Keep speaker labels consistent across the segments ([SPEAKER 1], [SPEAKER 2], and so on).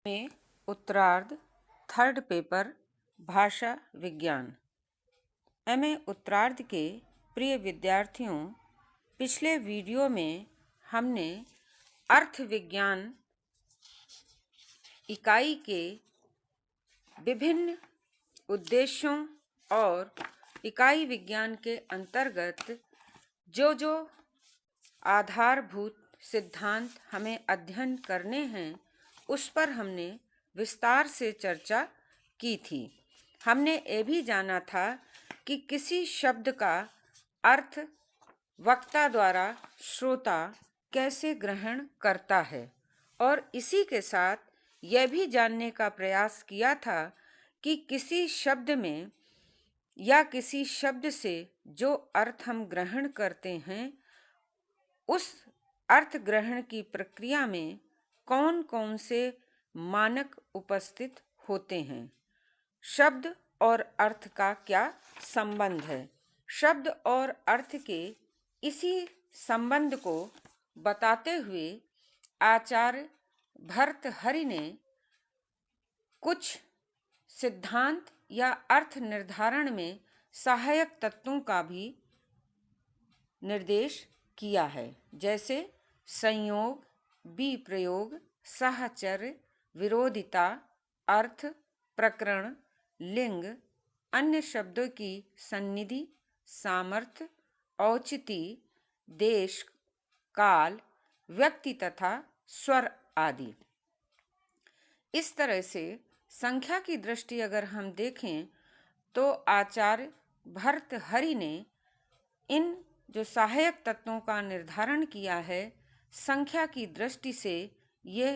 [SPEAKER 1] में उत्तरार्ध third paper भाषा विज्ञान। एमए उत्तरार्ध के प्रिय विद्यार्थियों, पिछले वीडियो में हमने अर्थ विज्ञान इकाई के विभिन्न उद्देश्यों और इकाई विज्ञान के अंतर्गत जो आधारभूत सिद्धांत हमें अध्ययन करने हैं उस पर हमने विस्तार से चर्चा की थी। हमने ये भी जाना था कि किसी शब्द का अर्थ वक्ता द्वारा श्रोता कैसे ग्रहण करता है, और इसी के साथ यह भी जानने का प्रयास किया था कि किसी शब्द में या किसी शब्द से जो अर्थ हम ग्रहण करते हैं उस अर्थ ग्रहण की प्रक्रिया में कौन कौन से मानक उपस्थित होते हैं। शब्द और अर्थ का क्या संबंध है। शब्द और अर्थ के इसी संबंध को बताते हुए आचार्य भर्तृहरि ने कुछ सिद्धांत या अर्थ निर्धारण में सहायक तत्वों का भी निर्देश किया है, जैसे संयोग, विप्रयोग, साहचर्य, विरोधिता, अर्थ, प्रकरण, लिंग, अन्य शब्दों की सन्निधि, सामर्थ्य, औचिति, देश, काल, व्यक्ति तथा स्वर आदि। इस तरह से संख्या की दृष्टि अगर हम देखें तो आचार्य भर्तृहरि ने इन जो सहायक तत्वों का निर्धारण किया है संख्या की दृष्टि से ये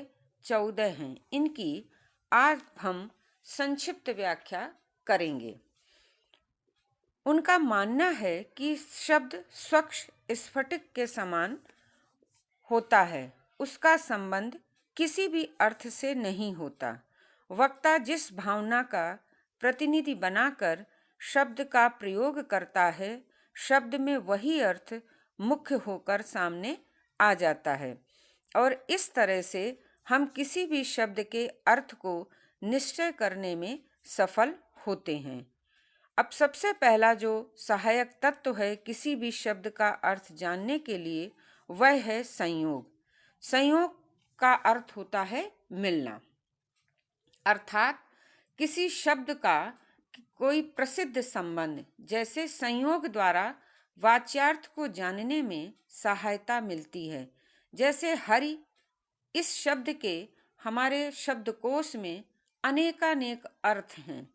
[SPEAKER 1] 14 हैं। इनकी आज हम संक्षिप्त व्याख्या करेंगे। उनका मानना है कि शब्द स्वच्छ स्फटिक के समान होता है, उसका संबंध किसी भी अर्थ से नहीं होता। वक्ता जिस भावना का प्रतिनिधि बनाकर शब्द का प्रयोग करता है, शब्द में वही अर्थ मुख्य होकर सामने आ जाता है, और इस तरह से हम किसी भी शब्द के अर्थ को निश्चय करने में सफल होते हैं। अब सबसे पहला जो सहायक तत्व है किसी भी शब्द का अर्थ जानने के लिए वह है संयोग। संयोग का अर्थ होता है मिलना, अर्थात किसी शब्द का कोई प्रसिद्ध संबंध, जैसे संयोग द्वारा वाच्यार्थ को जानने में सहायता मिलती है। जैसे हरि, इस शब्द के हमारे शब्दकोश में अनेकानेक अर्थ हैं,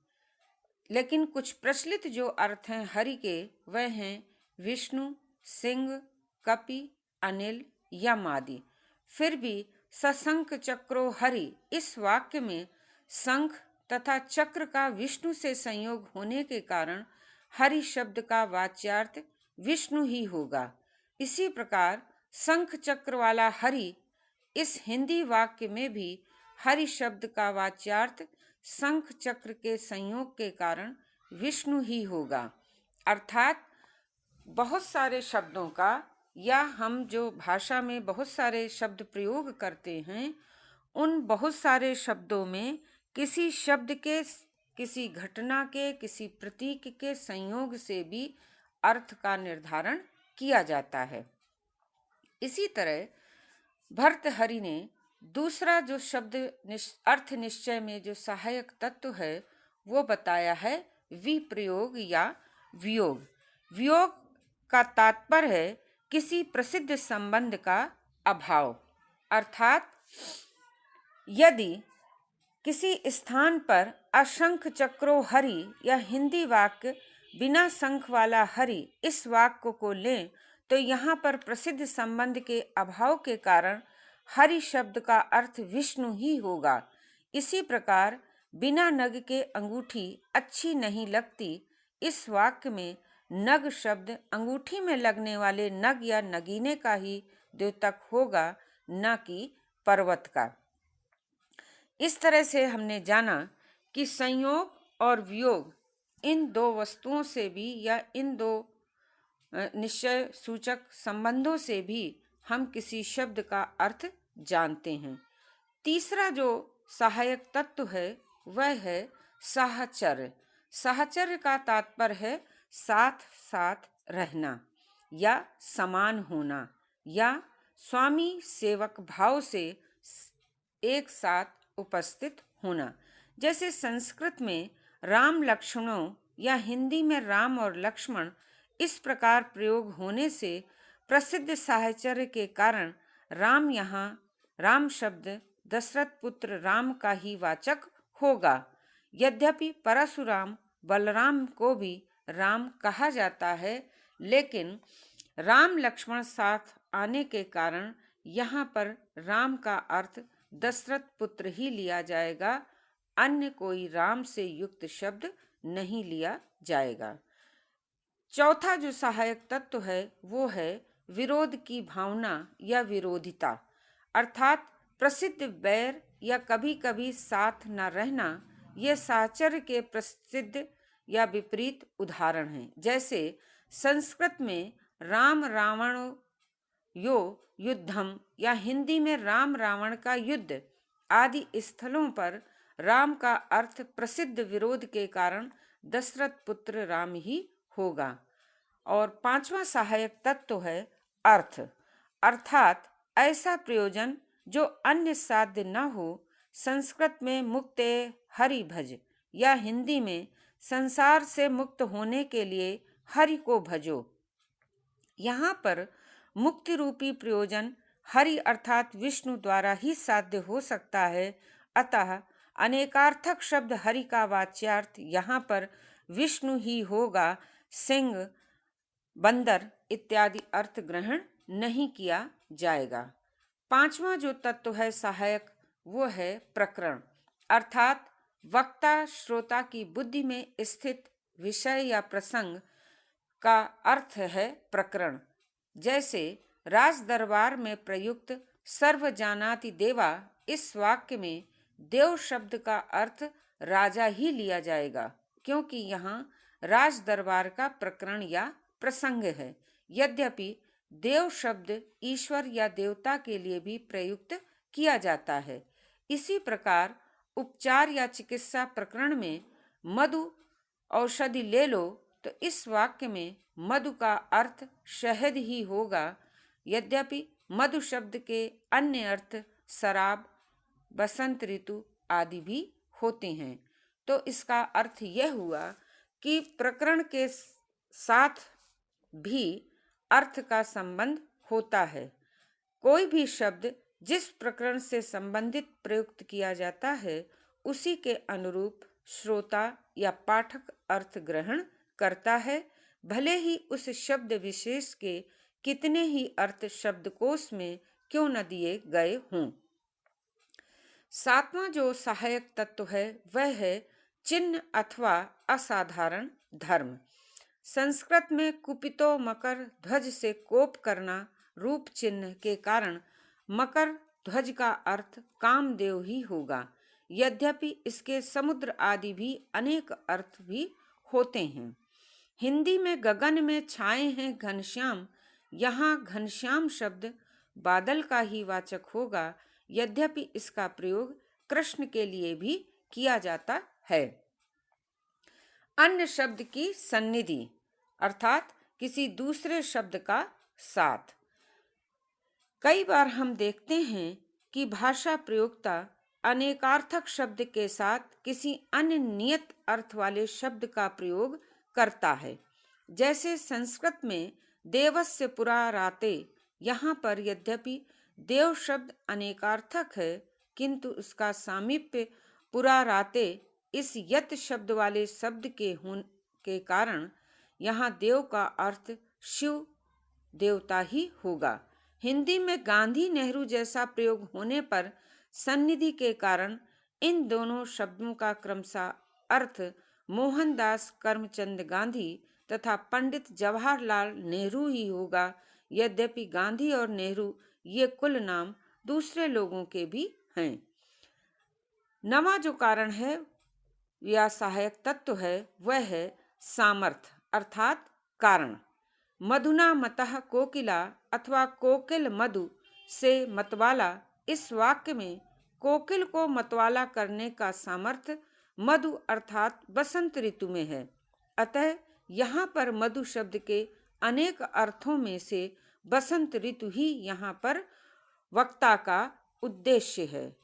[SPEAKER 1] लेकिन कुछ प्रचलित जो अर्थ हैं हरि के वह हैं विष्णु, सिंह, कपि, अनिल, यम आदि। फिर भी सशंख चक्रो हरि, इस वाक्य में शंख तथा चक्र का विष्णु से संयोग होने के कारण हरि शब्द का वाच्यार्थ विष्णु ही होगा। इसी प्रकार शंख चक्र वाला हरि, इस हिंदी वाक्य में भी हरि शब्द का वाच्यार्थ शंख चक्र के संयोग के कारण विष्णु ही होगा। अर्थात बहुत सारे शब्दों का, या हम जो भाषा में बहुत सारे शब्द प्रयोग करते हैं, उन बहुत सारे शब्दों में किसी शब्द के, किसी घटना के, किसी प्रतीक के संयोग से भी अर्थ का निर्धारण किया जाता है। इसी तरह भर्तृहरि ने दूसरा जो शब्द अर्थ निश्चय में जो सहायक तत्व है वो बताया है विप्रयोग या वियोग। वियोग का तात्पर्य है किसी प्रसिद्ध संबंध का अभाव, अर्थात यदि किसी स्थान पर अशंख चक्रो हरि या हिंदी वाक्य बिना शंख वाला हरि इस वाक्य को लें तो यहाँ पर प्रसिद्ध संबंध के अभाव के कारण हरि शब्द का अर्थ विष्णु ही होगा। इसी प्रकार बिना नग के अंगूठी अच्छी नहीं लगती, इस वाक्य में नग शब्द अंगूठी में लगने वाले नग या नगीने का ही द्योतक होगा, न कि पर्वत का। इस तरह से हमने जाना कि संयोग और वियोग इन दो वस्तुओं से भी, या इन दो निश्चय सूचक संबंधों से भी हम किसी शब्द का अर्थ जानते हैं। तीसरा जो सहायक तत्व है वह है साहचर्य। साहचर्य का तात्पर्य है साथ साथ रहना या समान होना या स्वामी सेवक भाव से एक साथ उपस्थित होना। जैसे संस्कृत में राम लक्ष्मणों या हिंदी में राम और लक्ष्मण इस प्रकार प्रयोग होने से प्रसिद्ध साहचर्य के कारण राम यहाँ राम शब्द दशरथ पुत्र राम का ही वाचक होगा। यद्यपि परशुराम बलराम को भी राम कहा जाता है, लेकिन राम लक्ष्मण साथ आने के कारण यहाँ पर राम का अर्थ दशरथ पुत्र ही लिया जाएगा, अन्य कोई राम से युक्त शब्द नहीं लिया जाएगा। चौथा जो सहायक तत्व है वो है विरोध की भावना या विरोधिता, अर्थात प्रसिद्ध बैर या कभी कभी साथ न रहना। यह साहचर्य के प्रसिद्ध या विपरीत उदाहरण हैं। जैसे संस्कृत में राम रावण यो युद्धम या हिंदी में राम रावण का युद्ध आदि स्थलों पर राम का अर्थ प्रसिद्ध विरोध के कारण दशरथ पुत्र राम ही होगा। और पांचवा सहायक तत्व है अर्थ, अर्थात ऐसा प्रयोजन जो अन्य साध्य न हो। संस्कृत में मुक्ते हरि भज या हिंदी में संसार से मुक्त होने के लिए हरि को भजो। यहाँ पर मुक्ति रूपी प्रयोजन हरि अर्थात विष्णु द्वारा ही साध्य हो सकता है। अतः अनेकार्थक शब्द हरि का वाच्यार्थ यहाँ पर विष्णु ही होगा। सिंह, बंदर इत्यादि अर्थ ग्रहण नहीं किया जाएगा। पांचवा जो तत्व है सहायक वो है प्रकरण, अर्थात वक्ता श्रोता की बुद्धि में स्थित विषय या प्रसंग का अर्थ है प्रकरण। जैसे राज दरबार में प्रयुक्त सर्व जानाति देवा, इस वाक्य में देव शब्द का अर्थ राजा ही लिया जाएगा, क्योंकि यहाँ राज दरबार का प्रकरण या प्रसंग है। यद्यपि देव शब्द ईश्वर या देवता के लिए भी प्रयुक्त किया जाता है। इसी प्रकार उपचार या चिकित्सा प्रकरण में मधु औषधि ले लो, तो इस वाक्य में मधु का अर्थ शहद ही होगा। यद्यपि मधु शब्द के अन्य अर्थ शराब, बसंत ऋतु आदि भी होते हैं। तो इसका अर्थ यह हुआ कि प्रकरण के साथ भी अर्थ का संबंध होता है। कोई भी शब्द जिस प्रकरण से संबंधित प्रयुक्त किया जाता है, उसी के अनुरूप श्रोता या पाठक अर्थ ग्रहण करता है, भले ही उस शब्द विशेष के कितने ही अर्थ शब्दकोश में क्यों न दिए गए हों। सातवां जो सहायक तत्व है वह है चिन्ह अथवा असाधारण धर्म। संस्कृत में कुपितो मकर ध्वज से कोप करना रूप चिन्ह के कारण मकर ध्वज का अर्थ कामदेव ही होगा। यद्यपि इसके समुद्र आदि भी अनेक अर्थ भी होते हैं। हिंदी में गगन में छाए हैं घनश्याम, यहाँ घनश्याम शब्द बादल का ही वाचक होगा। यद्यपि इसका प्रयोग कृष्ण के लिए भी किया जाता है। अन्य शब्द की सन्निधि, अर्थात किसी दूसरे शब्द का साथ। कई बार हम देखते हैं कि भाषा प्रयोक्ता अनेकार्थक शब्द के साथ किसी अन्य नियत अर्थ वाले शब्द का प्रयोग करता है। जैसे संस्कृत में देवस्य पुरा राते, यहाँ पर यद्यपि देव शब्द अनेकार्थक है, किंतु उसका सामीप्य पुरा राते इस यत शब्द वाले शब्द के कारण यहाँ देव का अर्थ शिव देवता ही होगा। हिंदी में गांधी नेहरू जैसा प्रयोग होने पर सन्निधि के कारण इन दोनों शब्दों का क्रमशः अर्थ मोहनदास करमचंद गांधी तथा पंडित जवाहरलाल नेहरू ही होगा। यद्यपि गांधी और नेहरू ये कुल नाम दूसरे लोगों के भी हैं। नवा जो कारण है या सहायक तत्व है वह है सामर्थ्य, अर्थात कारण। मधुना मतः कोकिला अथवा कोकिल मधु से मतवाला, इस वाक्य में कोकिल को मतवाला करने का सामर्थ्य मधु अर्थात बसंत ऋतु में है। अतः यहाँ पर मधु शब्द के अनेक अर्थों में से बसंत ऋतु ही यहाँ पर वक्ता का उद्देश्य है।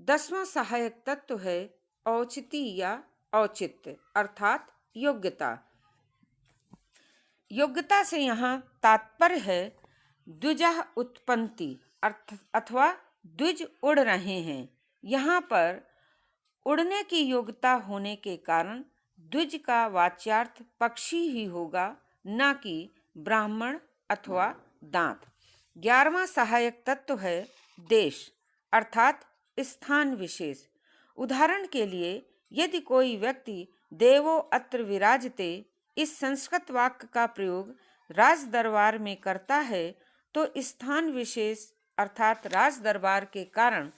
[SPEAKER 1] 10वां सहायक तत्व है औचिती या औचित्य अर्थात योग्यता। योग्यता से यहाँ तात्पर्य है द्विजः उत्पत्ति अथवा द्विज उड़ रहे हैं। यहाँ पर उड़ने की योग्यता होने के कारण द्विज का वाच्यार्थ पक्षी ही होगा, न कि ब्राह्मण अथवा दांत। 11वां सहायक तत्व है देश अर्थात स्थान विशेष। उदाहरण के लिए यदि कोई व्यक्ति देवो अत्र विराजते इस संस्कृत वाक्य का प्रयोग राज दरबार में करता है तो स्थान विशेष अर्थात राज दरबार के कारण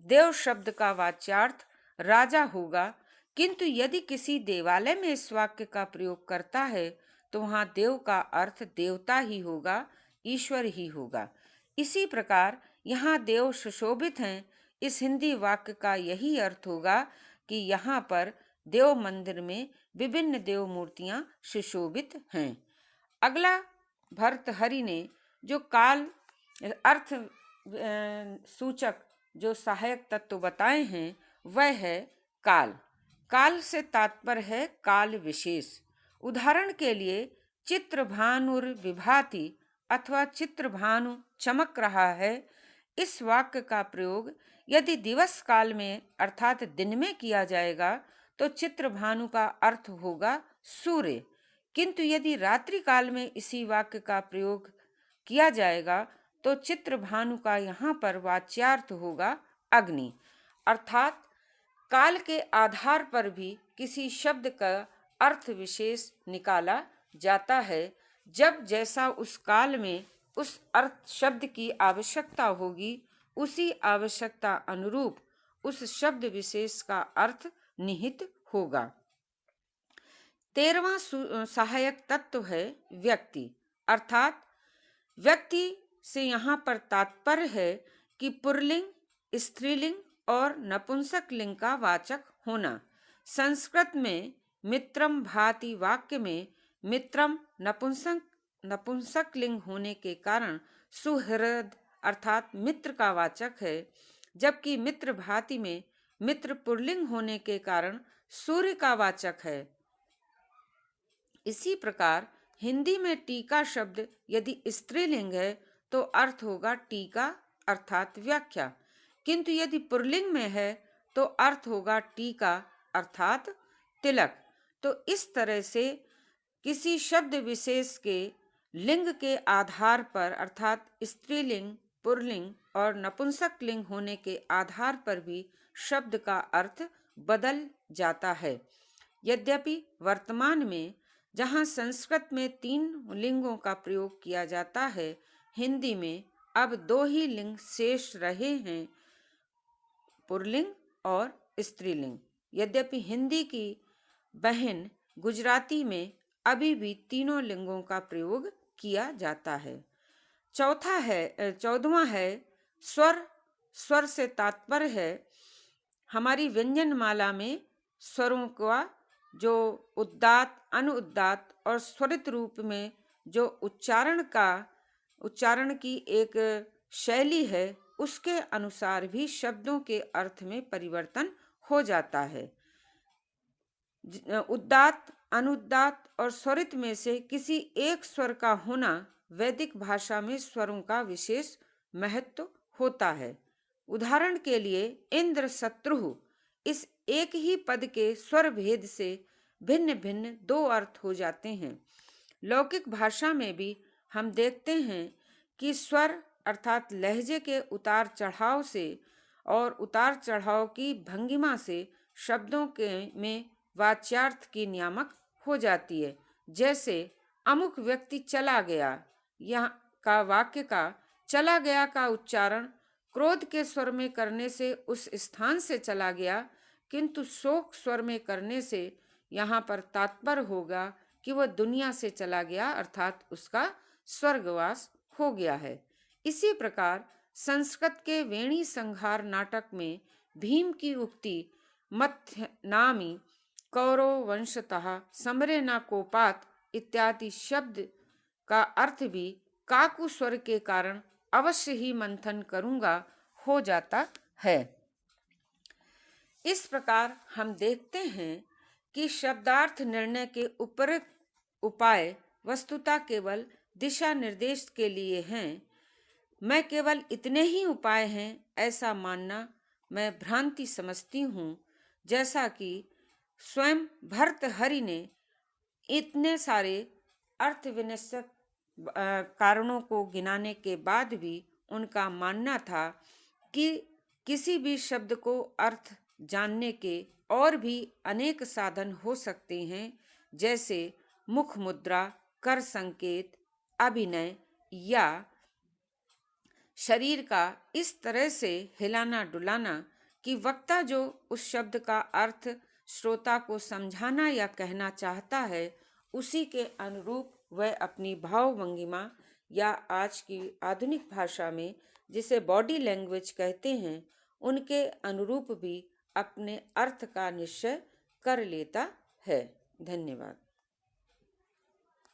[SPEAKER 1] देव शब्द का वाच्यार्थ राजा होगा, किंतु यदि किसी देवालय में इस वाक्य का प्रयोग करता है तो वहाँ देव का अर्थ देवता ही होगा, ईश्वर ही होगा। इसी प्रकार यहाँ देव सुशोभित हैं, इस हिंदी वाक्य का यही अर्थ होगा कि यहाँ पर देव मंदिर में विभिन्न देव मूर्तियाँ सुशोभित हैं। अगला भर्तहरि ने जो काल अर्थ सूचक जो सहायक तत्व बताए हैं वह है काल। काल से तात्पर्य है काल विशेष। उदाहरण के लिए चित्रभानुर विभाति अथवा चित्रभानु चमक रहा है, इस वाक्य का प्रयोग यदि दिवस काल में अर्थात दिन में किया जाएगा तो चित्रभानु का अर्थ होगा सूर्य, किंतु यदि रात्रि काल में इसी वाक्य का प्रयोग किया जाएगा तो चित्रभानु का यहाँ पर वाच्यार्थ होगा अग्नि। अर्थात काल के आधार पर भी किसी शब्द का अर्थ विशेष निकाला जाता है। जब जैसा उस काल में उस अर्थ शब्द की आवश्यकता होगी उसी आवश्यकता अनुरूप उस शब्द विशेष का अर्थ निहित होगा। 13वां सहायक तत्व है व्यक्ति अर्थात व्यक्ति से यहाँ पर तात्पर्य है कि पुल्लिंग, स्त्रीलिंग और नपुंसक लिंग का वाचक होना। संस्कृत में मित्रम भाति वाक्य में मित्रम नपुंसक लिंग होने के कारण सुहृद अर्थात मित्र का वाचक है, जबकि मित्र भाति में मित्र पुल्लिंग होने के कारण सूर्य का वाचक है। इसी प्रकार हिंदी में टीका शब्द यदि स्त्रीलिंग है तो अर्थ होगा टीका अर्थात व्याख्या, किंतु यदि पुल्लिंग में है तो अर्थ होगा टीका अर्थात तिलक। तो इस तरह से किसी शब्द विशेष के लिंग के आधार पर अर्थात स्त्रीलिंग, पुल्लिंग और नपुंसक लिंग होने के आधार पर भी शब्द का अर्थ बदल जाता है। यद्यपि वर्तमान में जहाँ संस्कृत में 3 लिंगों का प्रयोग किया जाता है, हिंदी में अब 2 ही लिंग शेष रहे हैं, पुल्लिंग और स्त्रीलिंग। यद्यपि हिंदी की बहन गुजराती में अभी भी तीनों लिंगों का प्रयोग किया जाता है। 14वां है स्वर। स्वर से तात्पर्य है हमारी व्यंजन माला में स्वरों का जो उद्दात, अनुउद्दात और स्वरित रूप में जो उच्चारण की एक शैली है उसके अनुसार भी शब्दों के अर्थ में परिवर्तन हो जाता है। उद्दात, अनुद्दात और स्वरित में से किसी एक स्वर का होना वैदिक भाषा में स्वरों का विशेष महत्व होता है। उदाहरण के लिए इंद्र, शत्रु, इस एक ही पद के स्वर भेद से भिन्न भिन्न 2 अर्थ हो जाते हैं। लौकिक भाषा में भी हम देखते हैं कि स्वर अर्थात लहजे के उतार चढ़ाव से और उतार चढ़ाव की भंगिमा से शब्दों के में वाच्यार्थ की नियामक हो जाती है। जैसे अमुक व्यक्ति चला गया, यहाँ का वाक्य का चला गया का उच्चारण क्रोध के स्वर में करने से उस स्थान से चला गया, किंतु शोक स्वर में करने से यहाँ पर तात्पर्य होगा कि वह दुनिया से चला गया अर्थात उसका स्वर्गवास हो गया है। इसी प्रकार संस्कृत के वेणी संहार नाटक में भीम की उक्ति मथ्य नामी कौरव वंशतः समरे न कोपात इत्यादि शब्द का अर्थ भी काकु स्वर के कारण अवश्य ही मंथन करूंगा हो जाता है। इस प्रकार हम देखते हैं कि शब्दार्थ निर्णय के उपरोक्त उपाय वस्तुतः केवल दिशा निर्देश के लिए हैं। मैं केवल इतने ही उपाय हैं ऐसा मानना मैं भ्रांति समझती हूँ। जैसा कि स्वयं भर्तहरि ने इतने सारे अर्थ विनिश्चक कारणों को गिनाने के बाद भी उनका मानना था कि किसी भी शब्द को अर्थ जानने के और भी अनेक साधन हो सकते हैं, जैसे मुख मुद्रा, कर संकेत, अभिनय या शरीर का इस तरह से हिलाना डुलाना कि वक्ता जो उस शब्द का अर्थ श्रोता को समझाना या कहना चाहता है उसी के अनुरूप वह अपनी भाव भंगिमा या आज की आधुनिक भाषा में जिसे बॉडी लैंग्वेज कहते हैं उनके अनुरूप भी अपने अर्थ का निश्चय कर लेता है। धन्यवाद।